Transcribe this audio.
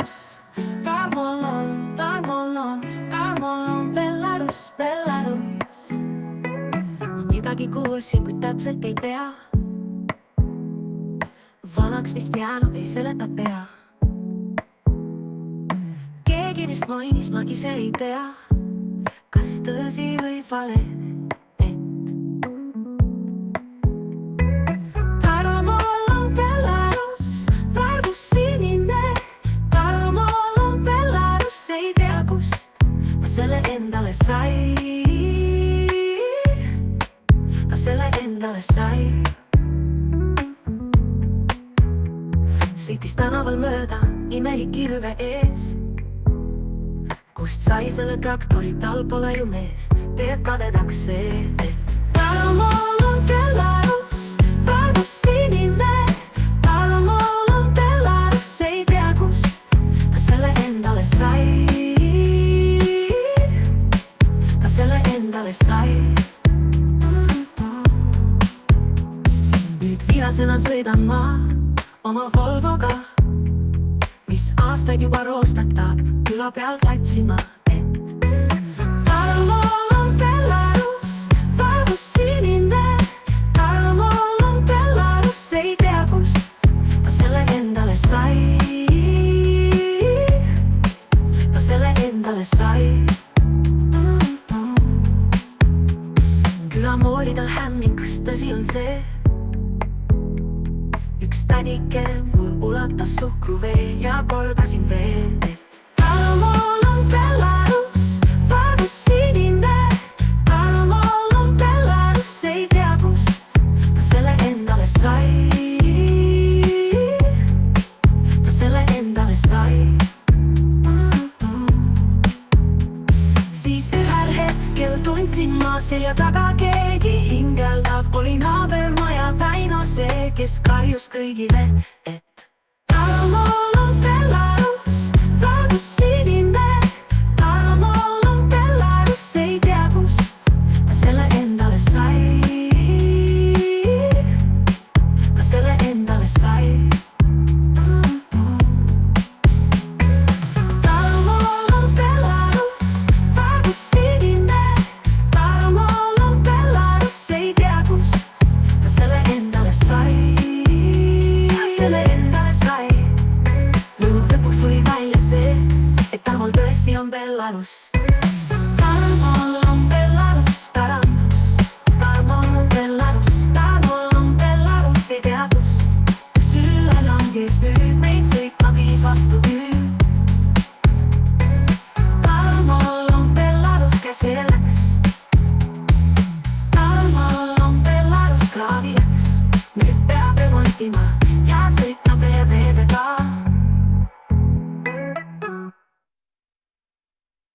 Belarus. Tarmol on Belarus, Belarus. Midagi kuulsin, kuid täpselt ei tea. Vanaks vist jäänud, ei seleta pea. Keegi vist mainis, ma ise ei tea, kas tõsi või vale. Tarmol on Belarus, valgus sinine. Tarmol on Belarus, ei tea kust ta selle endale sai. Ta selle endale sai. Sõitis tänaval mööda imelik kirve ees. Kust sai selle traktori, tal pole ju meest. Teeb kadedaks see, et Tarmol on Belarus, valgus sinine. Tarmol on Belarus, ei tea kust ta selle endale sai. Ta selle endale sai. Nüüd vihasena sõidan ma oma Volvoga, mis aastaid juba roostatab küla peal klatsima, et Tarmol on Belarus, valgus sinine. Tarmol on Belarus, ei tea kust ta selle endale sai. Ta selle endale sai. Külamooli tal hämming, kas tõsi on see? Üks tädike mul ulatas suhkruvee ja kordasin veel, et Tarmol on Belarus, valgus sinine. Tarmol on Belarus, ei tea kust ta selle endale sai. Ta selle endale sai. Siis ühel hetkel tundsin ma selja taga keegi hingeldab. Oli naabermaja Väino see, kes karjus kõigile, et Tarmol on Belarus, valgus sinine. Tarmol on Belarus, ei tea kust ta selle endale sai. Ta selle endale sai. Tarmol on Belarus, valgus sinine. Tarmol on Belarus, ei tea kust ta selle endale sai. Ta selle endale sai. Nüüd lõpuks tuli välja see, et Tarmol tõesti on Belarus. Tarmol on Belarus, Tarmol on Belarus. Tarmol on Belarus, ei tea kust sülle langes nüüd meid sõitma viis vastu.